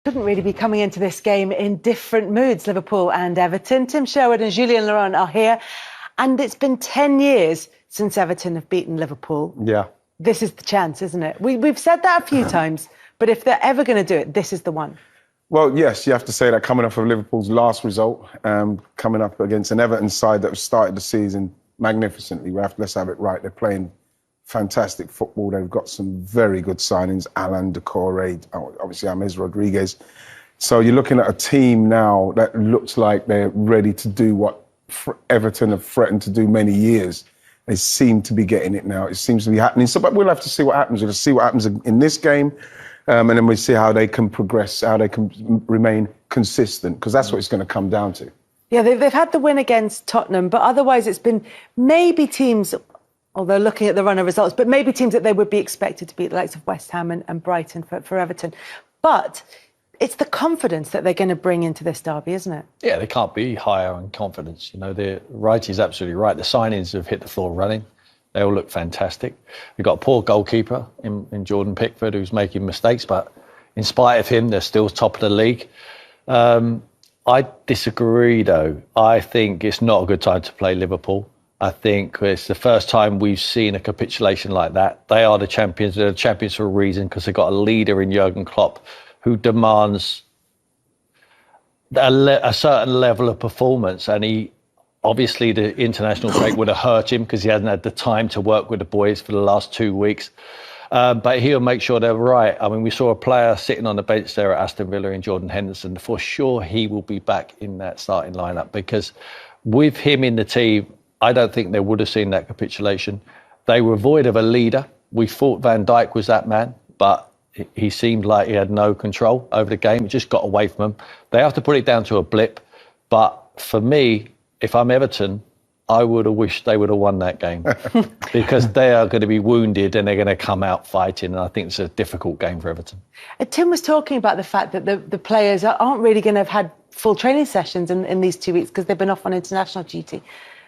Couldn't really be coming into this game in different moods, Liverpool and Everton. Tim Sherwood and Julien Laurent are here. And it's been 10 years since Everton have beaten Liverpool. Yeah. This is the chance, isn't it? We've said that a few times, but if they're ever going to do it, this is the one. Well, yes, you have to say that coming off of Liverpool's last result, coming up against an Everton side that started the season magnificently. Let's have it right. They're playing fantastic football. They've got some very good signings. Alan, Decore, obviously James Rodriguez. So you're looking at a team now that looks like they're ready to do what Everton have threatened to do many years. They seem to be getting it now. It seems to be happening. So, but we'll have to see what happens. We'll see what happens in this game. And then we'll see how they can progress, how they can remain consistent, because that's what it's going to come down to. Yeah, they've had the win against Tottenham, but otherwise it's been maybe teams, although looking at the run of results, but maybe teams that they would be expected to beat, the likes of West Ham and Brighton for Everton. But it's the confidence that they're going to bring into this derby, isn't it? Yeah, they can't be higher on confidence. You know, Wright is absolutely right. The signings have hit the floor running. They all look fantastic. We've got a poor goalkeeper in Jordan Pickford who's making mistakes, but in spite of him, they're still top of the league. I disagree, though. I think it's not a good time to play Liverpool. I think it's the first time we've seen a capitulation like that. They are the champions. They're the champions for a reason, because they've got a leader in Jurgen Klopp who demands a certain level of performance. And obviously the international break would have hurt him because he hasn't had the time to work with the boys for the last 2 weeks. But he'll make sure they're right. I mean, we saw a player sitting on the bench there at Aston Villa in Jordan Henderson. For sure, he will be back in that starting lineup, because with him in the team, I don't think they would have seen that capitulation. They were void of a leader. We thought Van Dijk was that man, but he seemed like he had no control over the game. It just got away from him. They have to put it down to a blip. But for me, if I'm Everton, I would have wished they would have won that game because they are going to be wounded and they're going to come out fighting. And I think it's a difficult game for Everton. Tim was talking about the fact that the players aren't really going to have had full training sessions in these 2 weeks because they've been off on international duty.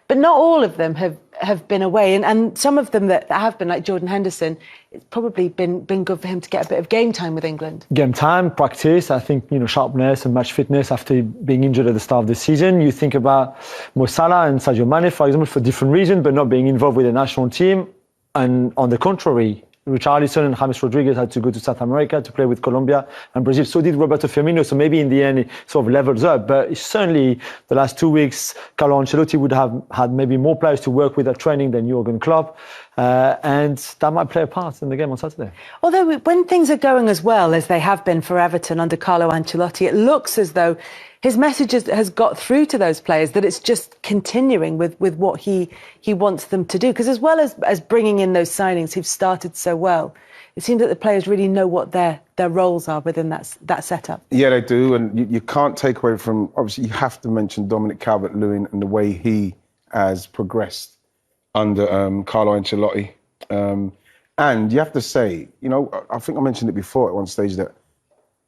But not all of them have been away. And some of them that have been, like Jordan Henderson, it's probably been good for him to get a bit of game time with England. Game time, practice, I think, sharpness and match fitness after being injured at the start of the season. You think about Mo Salah and Sadio Mane, for example, for different reasons, but not being involved with the national team. And on the contrary, Richarlison and James Rodriguez had to go to South America to play with Colombia and Brazil. So did Roberto Firmino. So maybe in the end, it sort of levels up. But certainly the last 2 weeks, Carlo Ancelotti would have had maybe more players to work with at training than Jurgen Klopp. And that might play a part in the game on Saturday. Although when things are going as well as they have been for Everton under Carlo Ancelotti, it looks as though his message has got through to those players, that it's just continuing with what he wants them to do. Because as well as bringing in those signings who've started so well, it seems that the players really know what their roles are within that setup. Yeah, they do. And you can't take away from, obviously, you have to mention Dominic Calvert-Lewin and the way he has progressed under Carlo Ancelotti. And you have to say, I think I mentioned it before at one stage, that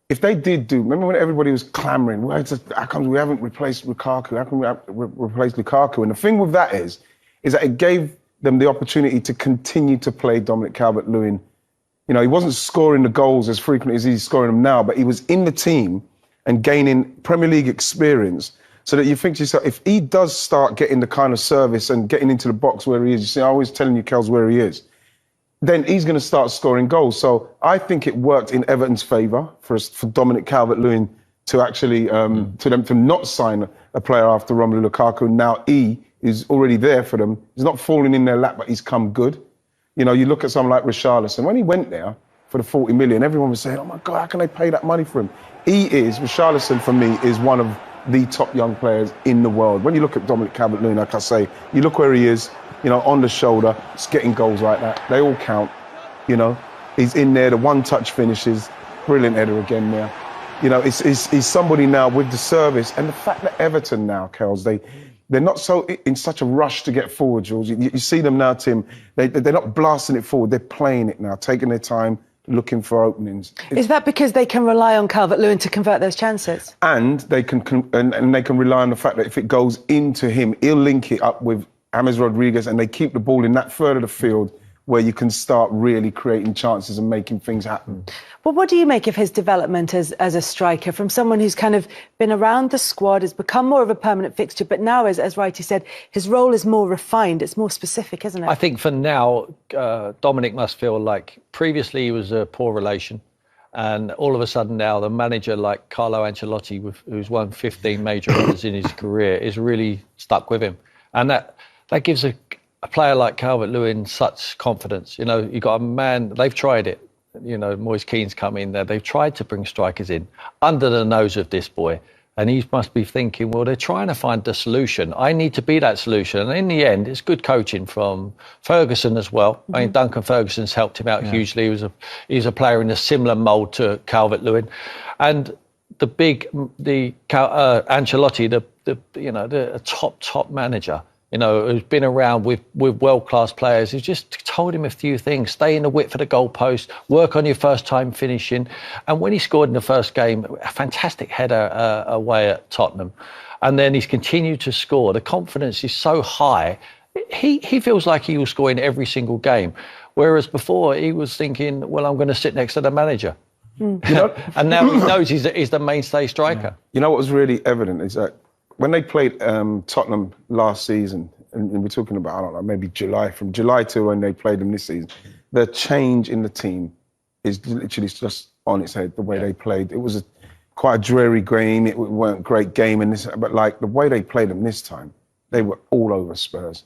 if they remember when everybody was clamouring, how come we haven't replaced Lukaku? How come we haven't replaced Lukaku? And the thing with that is that it gave them the opportunity to continue to play Dominic Calvert-Lewin. He wasn't scoring the goals as frequently as he's scoring them now, but he was in the team and gaining Premier League experience, so that you think to yourself, if he does start getting the kind of service and getting into the box where he is, you see, I'm always telling you, Kels, where he is, then he's going to start scoring goals. So I think it worked in Everton's favour for Dominic Calvert-Lewin to actually, to them to not sign a player after Romelu Lukaku. Now he is already there for them. He's not falling in their lap, but he's come good. You look at someone like Richarlison. When he went there for the 40 million, everyone was saying, oh my God, how can they pay that money for him? Richarlison for me is one of the top young players in the world. When you look at Dominic Calvert-Lewin, like I say, you look where he is, on the shoulder, it's getting goals like that. They all count, He's in there, the one-touch finishes, brilliant header again there. He's somebody now with the service. And the fact that Everton now, Kels, they're not so in such a rush to get forward, Jules. You see them now, Tim, they're not blasting it forward, they're playing it now, taking their time, looking for openings. Is that because they can rely on Calvert-Lewin to convert those chances? And they can rely on the fact that if it goes into him, he'll link it up with James Rodriguez, and they keep the ball in that third of the field where you can start really creating chances and making things happen. Well, what do you make of his development as a striker, from someone who's kind of been around the squad, has become more of a permanent fixture, but now, as Wrighty said, his role is more refined, it's more specific, isn't it? I think for now, Dominic must feel like previously he was a poor relation. And all of a sudden now, the manager like Carlo Ancelotti, who's won 15 major honours in his career, is really stuck with him. And that gives a player like Calvert-Lewin such confidence. You know, you've got a man, they've tried it. You know, Moise Keane's come in there. They've tried to bring strikers in under the nose of this boy. And he must be thinking, well, they're trying to find the solution. I need to be that solution. And in the end, it's good coaching from Ferguson as well. Mm-hmm. I mean, Duncan Ferguson's helped him out hugely. He's a player in a similar mould to Calvert-Lewin. And Ancelotti, the top manager, you know, who's been around with world-class players, who's just told him a few things. Stay in the width of the goalpost, work on your first time finishing. And when he scored in the first game, a fantastic header away at Tottenham. And then he's continued to score. The confidence is so high. He feels like he will score in every single game. Whereas before he was thinking, well, I'm going to sit next to the manager. You know? And now he knows he's the mainstay striker. Yeah. You know what was really evident is that when they played Tottenham last season, and we're talking about, I don't know, maybe from July to when they played them this season, the change in the team is literally just on its head, the way they played. It was quite a dreary game. It weren't a great game, but like the way they played them this time, they were all over Spurs.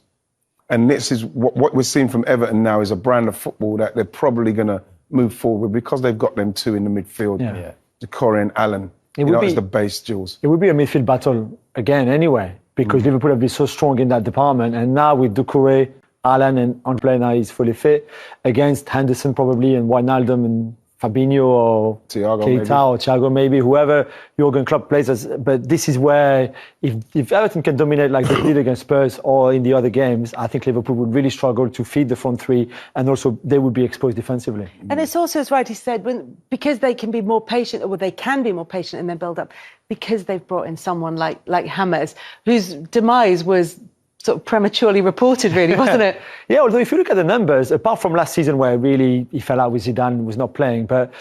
And this is what we're seeing from Everton now is a brand of football that they're probably going to move forward because they've got them two in the midfield, Decore and Allen. As the base duels. It would be a midfield battle again anyway, because Liverpool have been so strong in that department. And now with Doucouré, Allen and Andre now is fully fit against Henderson probably and Wijnaldum and Fabinho or Thiago maybe, whoever Jurgen Klopp plays as. But this is where if Everton can dominate like they did against Spurs or in the other games, I think Liverpool would really struggle to feed the front three, and also they would be exposed defensively. And it's also, as Wrighty said, because they can be more patient, or they can be more patient in their build-up, because they've brought in someone like James, whose demise was sort of prematurely reported, really, wasn't it? Yeah, although if you look at the numbers, apart from last season where really he fell out with Zidane, was not playing, but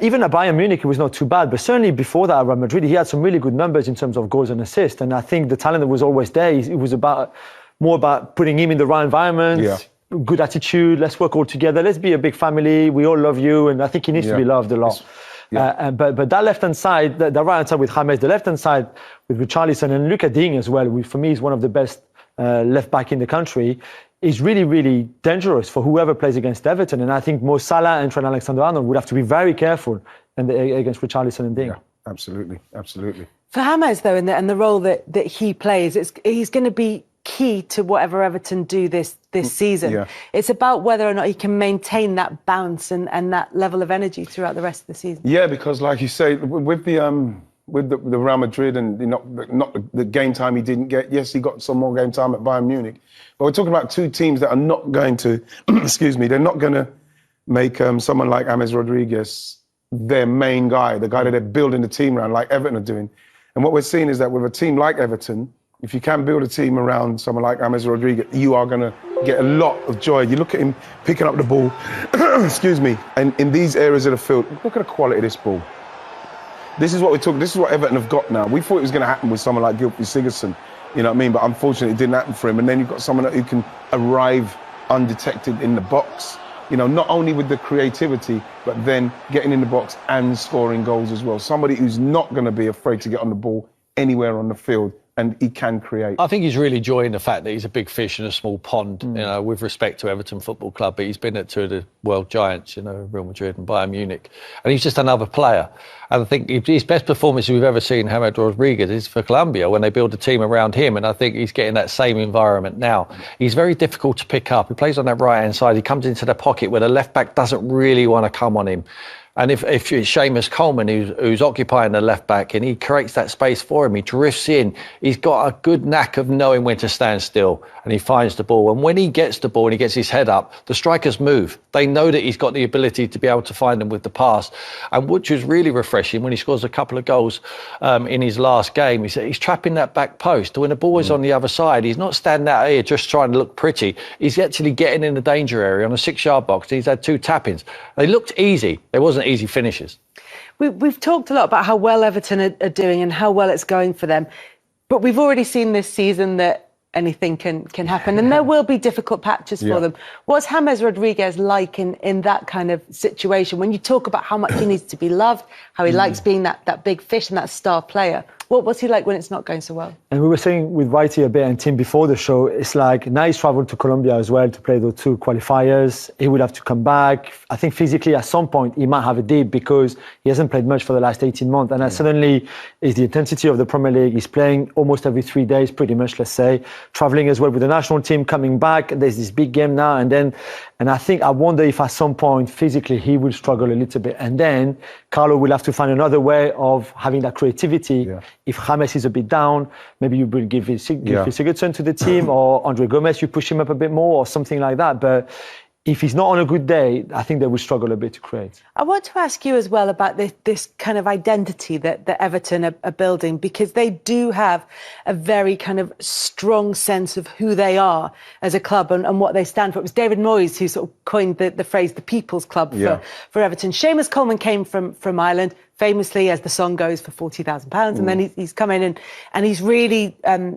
even at Bayern Munich, it was not too bad. But certainly before that at Real Madrid, he had some really good numbers in terms of goals and assists. And I think the talent that was always there, it was more about putting him in the right environment, good attitude, let's work all together, let's be a big family, we all love you. And I think he needs to be loved a lot. But that left-hand side, the right-hand side with James, the left-hand side with Richarlison, and Luka Digne as well, for me is one of the best left-back in the country, is really, really dangerous for whoever plays against Everton. And I think Mo Salah and Trent Alexander-Arnold would have to be very careful against Richarlison and Digne. Yeah, absolutely. For James, though, and the role that he plays, he's going to be key to whatever Everton do this season. Yeah. It's about whether or not he can maintain that bounce and that level of energy throughout the rest of the season. Yeah, because like you say, with the Real Madrid and not the game time he didn't get. Yes, he got some more game time at Bayern Munich, but we're talking about two teams that are not going to, they're not going to make someone like James Rodriguez their main guy, the guy that they're building the team around, like Everton are doing. And what we're seeing is that with a team like Everton, if you can build a team around someone like James Rodriguez, you are going to get a lot of joy. You look at him picking up the ball, and in these areas of the field, look at the quality of this ball. This is what we're talking. This is what Everton have got now. We thought it was going to happen with someone like Gylfi Sigurdsson, you know what I mean? But unfortunately, it didn't happen for him. And then you've got someone who can arrive undetected in the box. You know, not only with the creativity, but then getting in the box and scoring goals as well. Somebody who's not going to be afraid to get on the ball anywhere on the field. And he can create. I think he's really enjoying the fact that he's a big fish in a small pond, you know, with respect to Everton Football Club. But he's been at two of the world giants, you know, Real Madrid and Bayern Munich. And he's just another player. And I think his best performance we've ever seen, James Rodriguez, is for Colombia when they build a team around him. And I think he's getting that same environment now. He's very difficult to pick up. He plays on that right-hand side. He comes into the pocket where the left-back doesn't really want to come on him. And if it's Seamus Coleman who's occupying the left back and he creates that space for him, he drifts in, he's got a good knack of knowing when to stand still and he finds the ball. And when he gets the ball and he gets his head up, the strikers move. They know that he's got the ability to be able to find them with the pass. And which was really refreshing when he scores a couple of goals in his last game. He's trapping that back post. When the ball is on the other side, he's not standing out here just trying to look pretty. He's actually getting in the danger area on a 6-yard box. He's had 2 tap-ins. They looked easy. There wasn't easy finishes. We've talked a lot about how well Everton are doing and how well it's going for them. But we've already seen this season that anything can happen and there will be difficult patches for them. What's James Rodriguez like in that kind of situation? When you talk about how much he needs to be loved, how he likes being that big fish and that star player, what's he like when it's not going so well? And we were saying with Wright a bit and Tim before the show, it's like now he's travelled to Colombia as well to play those 2 qualifiers. He would have to come back. I think physically at some point he might have a dip because he hasn't played much for the last 18 months. And suddenly is the intensity of the Premier League. He's playing almost every 3 days, pretty much, let's say. Travelling as well with the national team, coming back. There's this big game now. And I wonder if at some point physically he will struggle a little bit. And then Carlo will have to find another way of having that creativity. Yeah. If James is a bit down, maybe you will give Sigurdsson to the team or Andre Gomez, you push him up a bit more or something like that. But if he's not on a good day, I think they will struggle a bit to create. I want to ask you as well about this kind of identity that Everton are building, because they do have a very kind of strong sense of who they are as a club and what they stand for. It was David Moyes who sort of coined the phrase the People's Club for Everton. Seamus Coleman came from Ireland, famously, as the song goes, for £40,000. And then he's come in and he's really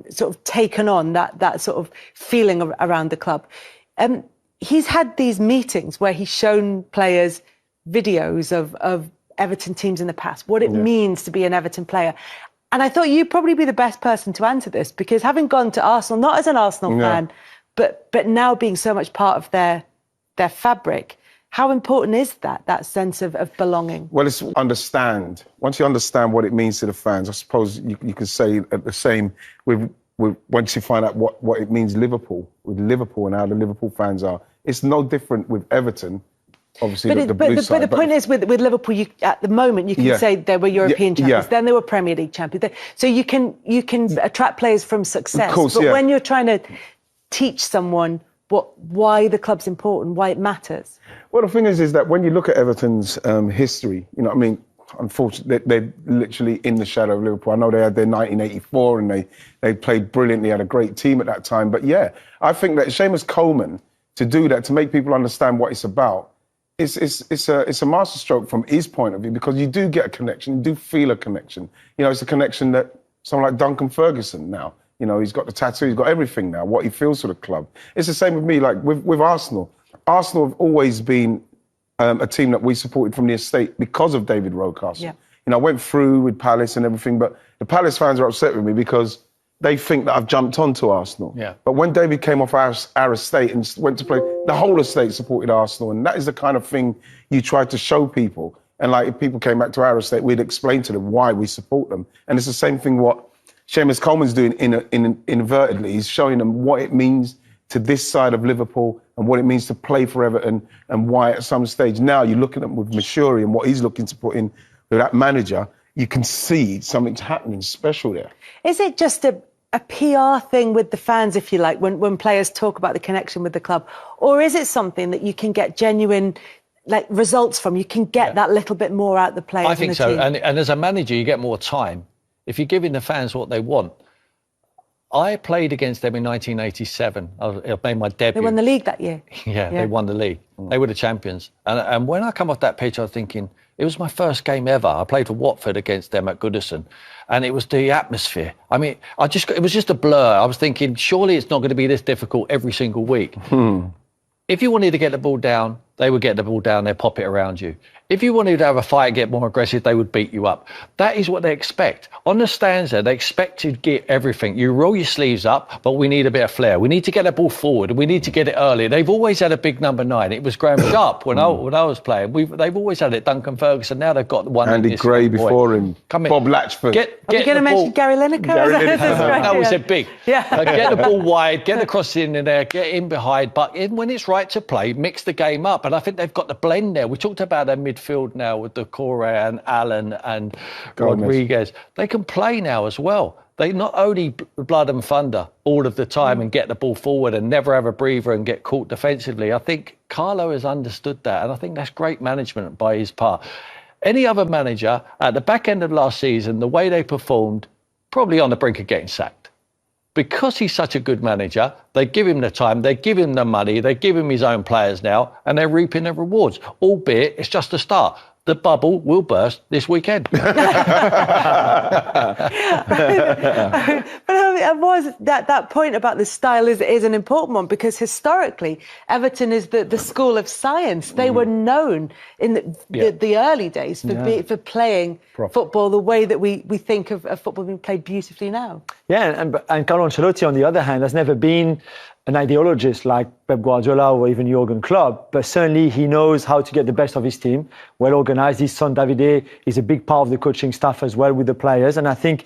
sort of taken on that sort of feeling around the club. He's had these meetings where he's shown players videos of Everton teams in the past, what it means to be an Everton player. And I thought you'd probably be the best person to answer this, because having gone to Arsenal, not as an Arsenal fan, but now being so much part of their fabric, how important is that sense of belonging? Well, it's understand. Once you understand what it means to the fans, I suppose you can say the same with once you find out what it means with Liverpool and how the Liverpool fans are. It's no different with Everton, obviously. But the point is with Liverpool, at the moment, you can say they were European champions, then they were Premier League champions. So you can attract players from success. Of course, but when you're trying to teach someone why the club's important, why it matters. Well, the thing is that when you look at Everton's history, you know what I mean, unfortunately, they're literally in the shadow of Liverpool. I know they had their 1984 and they played brilliantly, had a great team at that time. But yeah, I think that Seamus Coleman, to do that, to make people understand what it's about, it's a masterstroke from his point of view, because you do get a connection, you do feel a connection. You know, it's a connection that someone like Duncan Ferguson now, you know, he's got the tattoo, he's got everything now, what he feels for the club. It's the same with me, like with Arsenal. Arsenal have always been a team that we supported from the estate because of David Rocastle. Yeah. You know, I went through with Palace and everything, but the Palace fans are upset with me because they think that I've jumped onto Arsenal. Yeah. But when David came off our estate and went to play, the whole estate supported Arsenal. And that is the kind of thing you try to show people. And like, if people came back to our estate, we'd explain to them why we support them. And it's the same thing what Seamus Coleman's doing inadvertently. He's showing them what it means to this side of Liverpool and what it means to play for Everton and why at some stage now you look at him with Mashuri and what he's looking to put in with that manager, you can see something's happening special there. Is it just a PR thing with the fans, if you like, when players talk about the connection with the club? Or is it something that you can get genuine results from? You can get that little bit more out the players. I think so. And as a manager, you get more time. If you're giving the fans what they want. I played against them in 1987. I made my debut. They won the league that year. Yeah, they won the league. They were the champions. And when I come off that pitch, I was thinking, it was my first game ever. I played for Watford against them at Goodison. And it was the atmosphere. I mean, it was just a blur. I was thinking, surely it's not going to be this difficult every single week. If you wanted to get the ball down, they would get the ball down, they'd pop it around you. If you wanted to have a fight and get more aggressive, they would beat you up. That is what they expect. On the stands there, they expect to get everything. You roll your sleeves up, but we need a bit of flair. We need to get the ball forward, and we need to get it early. They've always had a big number 9. It was Graham Sharp when I was playing. They've always had it. Duncan Ferguson. Now they've got the one. Andy Gray before him. Bob Latchford. Are we going to mention Gary Lineker? That was a big. Yeah. Get the ball wide, get the cross in there, get in behind. But when it's right to play, mix the game up. And I think they've got the blend there. We talked about their midfield. midfield now with Decore and Allen and Gomez. Rodriguez. They can play now as well. They not only blood and thunder all of the time and get the ball forward and never have a breather and get caught defensively. I think Carlo has understood that, and I think that's great management by his part. Any other manager at the back end of last season, the way they performed, probably on the brink of getting sacked. Because he's such a good manager, they give him the time, they give him the money, they give him his own players now, and they're reaping the rewards. Albeit, it's just a start. The bubble will burst this weekend. But that point about the style is an important one, because historically Everton is the school of science. They were known in the early days for playing football the way that we think of football being played beautifully now. Yeah, and Carlo Ancelotti, on the other hand, has never been an ideologist like Pep Guardiola or even Jurgen Klopp, but certainly he knows how to get the best of his team, well organised. His son Davide is a big part of the coaching staff as well with the players, and I think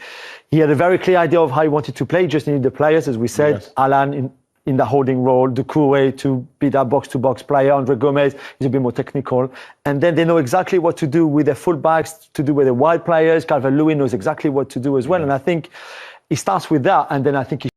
he had a very clear idea of how he wanted to play. He just needed the players, as we said. Yes. Alan in the holding role, Doucouré to be that box-to-box player, Andre Gomez is a bit more technical, and then they know exactly what to do with their fullbacks, to do with the wide players. Calvert-Lewin knows exactly what to do as well, and I think he starts with that, and then I think he